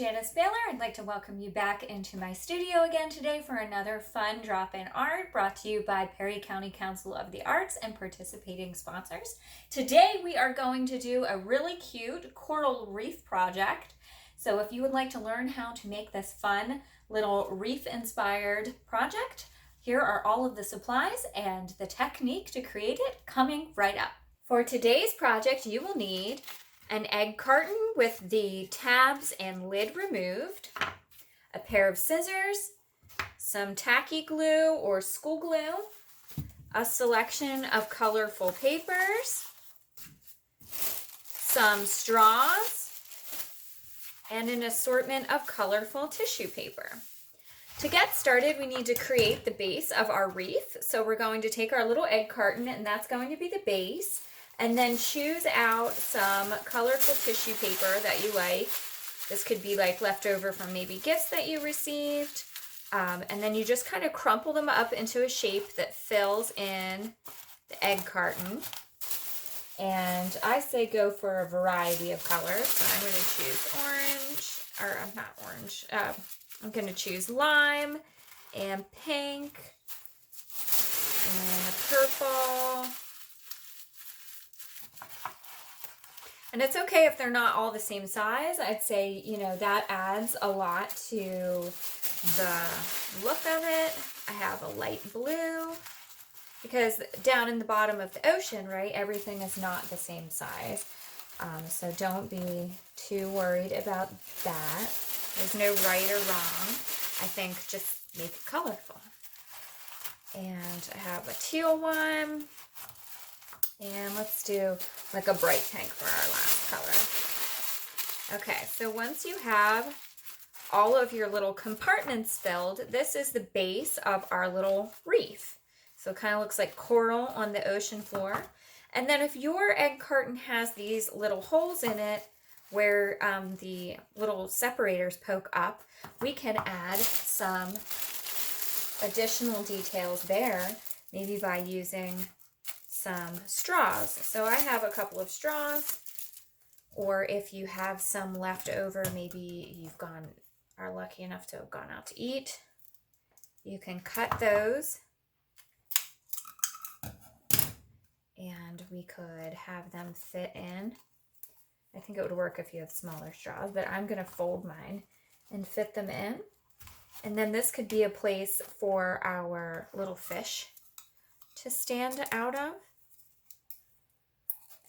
Janice Baylor. I'd like to welcome you back into my studio again today for another fun drop-in art brought to you by Perry County Council of the Arts and participating sponsors. Today we are going to do a really cute coral reef project. So if you would like to learn how to make this fun little reef-inspired project, here are all of the supplies and the technique to create it coming right up. For today's project, you will need an egg carton with the tabs and lid removed, a pair of scissors, some tacky glue or school glue, a selection of colorful papers, some straws, and an assortment of colorful tissue paper. To get started, we need to create the base of our wreath. So we're going to take our little egg carton, and that's going to be the base. And then choose out some colorful tissue paper that you like. This could be like leftover from maybe gifts that you received. And then you just kind of crumple them up into a shape that fills in the egg carton. And I say go for a variety of colors. So I'm going to choose orange, or not orange. I'm going to choose lime and pink and purple. And it's okay if they're not all the same size. I'd say, you know, that adds a lot to the look of it. I have a light blue because down in the bottom of the ocean, right, everything is not the same size. So don't be too worried about that. There's no right or wrong. I think just make it colorful. And I have a teal one. And let's do like a bright pink for our last color. Okay, so once you have all of your little compartments filled, this is the base of our little reef. So it kind of looks like coral on the ocean floor. And then if your egg carton has these little holes in it where the little separators poke up, we can add some additional details there, maybe by using some straws. So I have a couple of straws, or if you have some left over, maybe are lucky enough to have gone out to eat, you can cut those and we could have them fit in. I think it would work if you have smaller straws, but I'm going to fold mine and fit them in. And then this could be a place for our little fish to stand out of.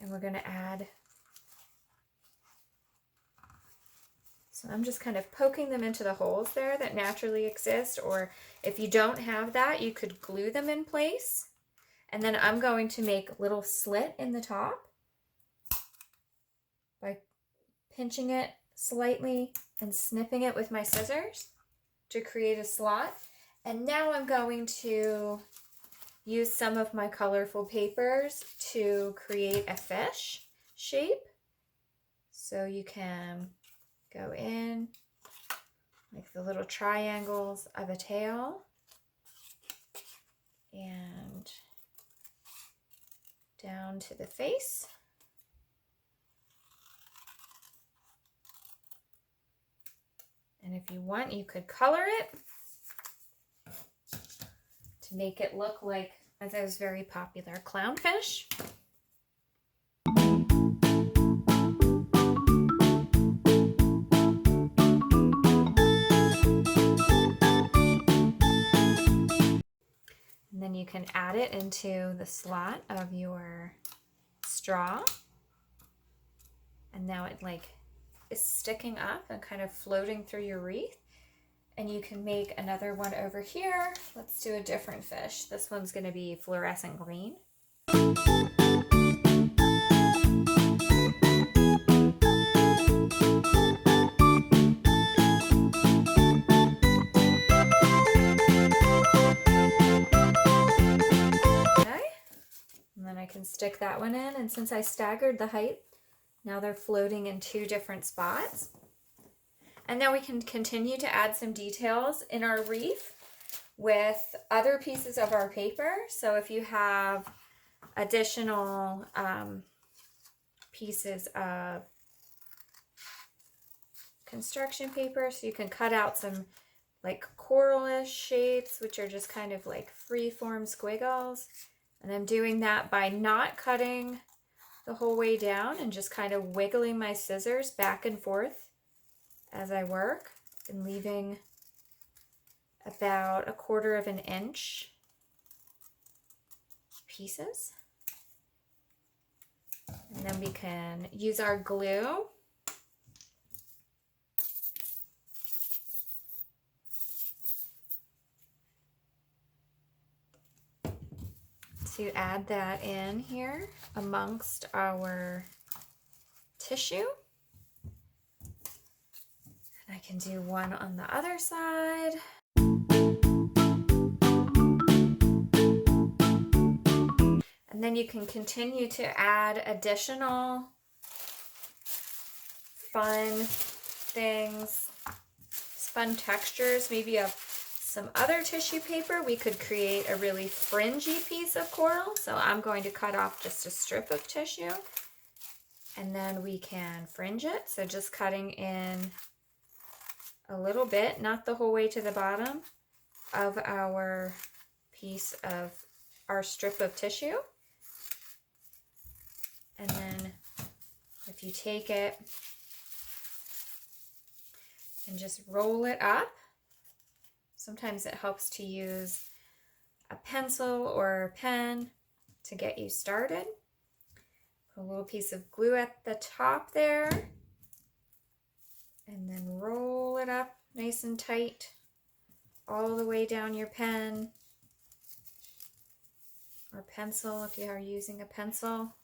And we're going to add, so I'm just kind of poking them into the holes there that naturally exist, or if you don't have that, you could glue them in place. And then I'm going to make a little slit in the top by pinching it slightly and snipping it with my scissors to create a slot. And now I'm going to use some of my colorful papers to create a fish shape. So you can go in like the little triangles of a tail and down to the face. And if you want, you could color it to make it look like those very popular clownfish. And then you can add it into the slot of your straw. And now it is sticking up and kind of floating through your wreath. And you can make another one over here. Let's do a different fish. This one's going to be fluorescent green. Okay. And then I can stick that one in. And since I staggered the height, now they're floating in two different spots. And now we can continue to add some details in our wreath with other pieces of our paper. So if you have additional pieces of construction paper so you can cut out some like Coralis shapes, which are just kind of like free-form squiggles. And I'm doing that by not cutting the whole way down and just kind of wiggling my scissors back and forth as I work and leaving about 1/4 of an inch pieces. And then we can use our glue to add that in here amongst our tissue. And I can do one on the other side. And then you can continue to add additional fun things, fun textures, maybe of some other tissue paper. We could create a really fringy piece of coral. So I'm going to cut off just a strip of tissue and then we can fringe it. So just cutting in a little bit, not the whole way to the bottom of our piece of our strip of tissue. And then if you take it and just roll it up, sometimes it helps to use a pencil or a pen to get you started. Put a little piece of glue at the top there and then roll it up nice and tight all the way down your pen or pencil if you are using a pencil.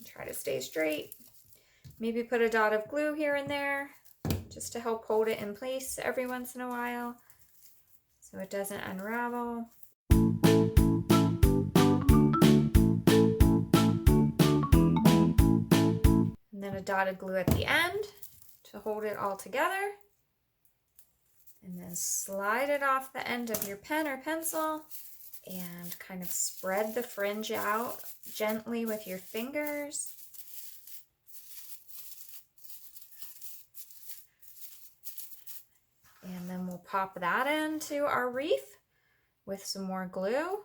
Try to stay straight. Maybe put a dot of glue here and there just to help hold it in place every once in a while so it doesn't unravel. And then a dot of glue at the end to hold it all together. And then slide it off the end of your pen or pencil and kind of spread the fringe out gently with your fingers. And then we'll pop that into our wreath with some more glue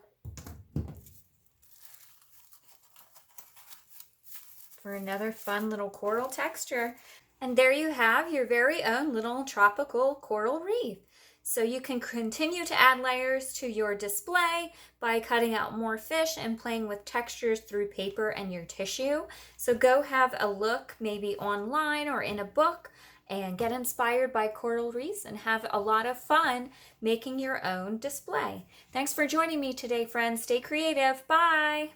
for another fun little coral texture. And there you have your very own little tropical coral wreath. So you can continue to add layers to your display by cutting out more fish and playing with textures through paper and your tissue. So go have a look maybe online or in a book and get inspired by coral wreaths and have a lot of fun making your own display. Thanks for joining me today, friends. Stay creative. Bye.